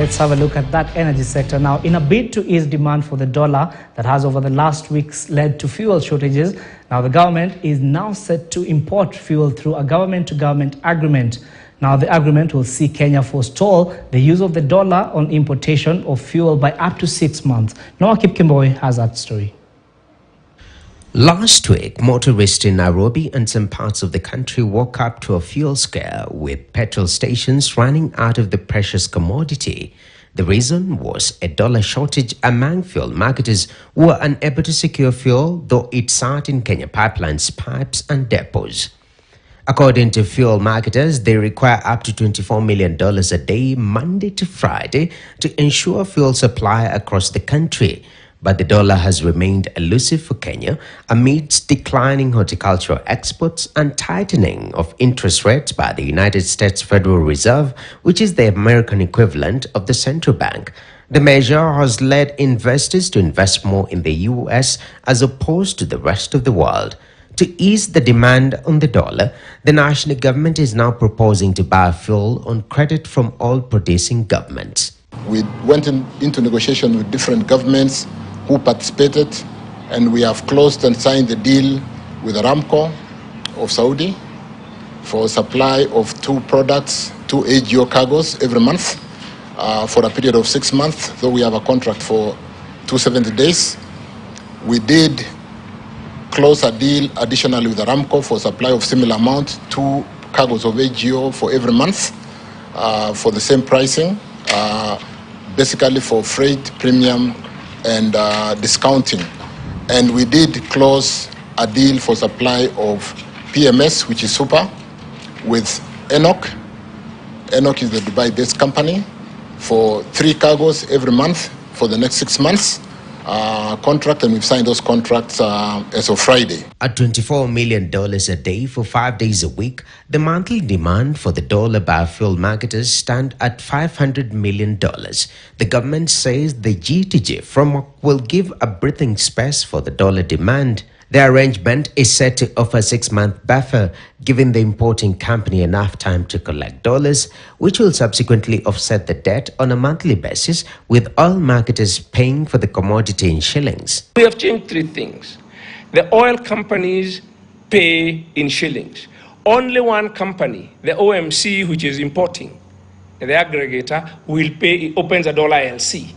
Let's have a look at that energy sector now. In a bid to ease demand for the dollar that has over the last weeks led to fuel shortages, now the government is now set to import fuel through a government-to-government agreement. Now the agreement will see Kenya forestall the use of the dollar on importation of fuel by up to 6 months. Noah Kipkemboi has that story. Last week, motorists in Nairobi and some parts of the country woke up to a fuel scare with petrol stations running out of the precious commodity. The reason was a dollar shortage among fuel marketers who were unable to secure fuel, though it sat in Kenya pipelines, pipes and depots. According to fuel marketers, they require up to $24 million a day, Monday to Friday, to ensure fuel supply across the country. But the dollar has remained elusive for Kenya amidst declining horticultural exports and tightening of interest rates by the United States Federal Reserve, which is the American equivalent of the central bank. The measure has led investors to invest more in the US as opposed to the rest of the world. To ease the demand on the dollar, the national government is now proposing to buy fuel on credit from all producing governments. We went into negotiation with different governments who participated, and we have closed and signed the deal with Aramco of Saudi for supply of two products, two AGO cargos every month for a period of 6 months, though we have a contract for 270 days. We did close a deal additionally with Aramco for supply of similar amount, two cargos of AGO for every month for the same pricing, basically for freight, premium, and discounting. And we did close a deal for supply of PMS, which is super, with Enoch. Enoch is the Dubai-based company for 3 cargos every month for the next 6 months contract, and we've signed those contracts as of Friday. At $24 million a day for 5 days a week, the monthly demand for the dollar by fuel marketers stand at $500 million. The government says the G2G framework will give a breathing space for the dollar demand. The arrangement is set to offer a 6-month buffer, giving the importing company enough time to collect dollars, which will subsequently offset the debt on a monthly basis, with oil marketers paying for the commodity in shillings. We have changed 3 things. The oil companies pay in shillings. Only one company, the OMC, which is importing, the aggregator, will pay, opens a dollar LC.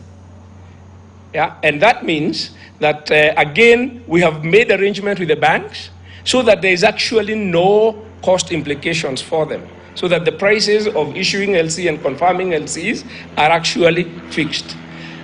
Yeah, and that means that, again, we have made arrangement with the banks so that there is actually no cost implications for them, so that the prices of issuing LC and confirming LCs are actually fixed.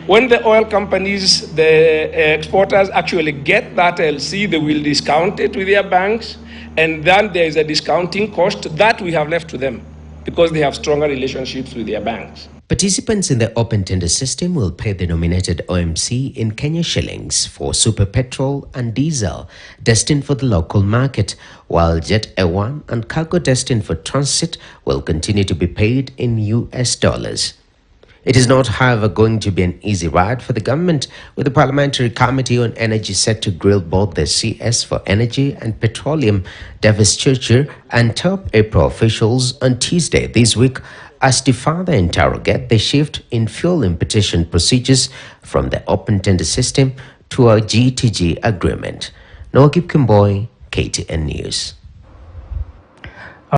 When the oil companies, the exporters actually get that LC, they will discount it with their banks, and then there is a discounting cost that we have left to them because they have stronger relationships with their banks. Participants in the open tender system will pay the nominated OMC in Kenya shillings for super petrol and diesel destined for the local market, while Jet A1 and cargo destined for transit will continue to be paid in US dollars. It is not, however, going to be an easy ride for the government, with the Parliamentary Committee on Energy set to grill both the CS for Energy and Petroleum, Davis Churcher, and top APRO officials on Tuesday this week as to further interrogate the shift in fuel importation procedures from the open tender system to a G2G agreement. Noah Kipkemboi, KTN News.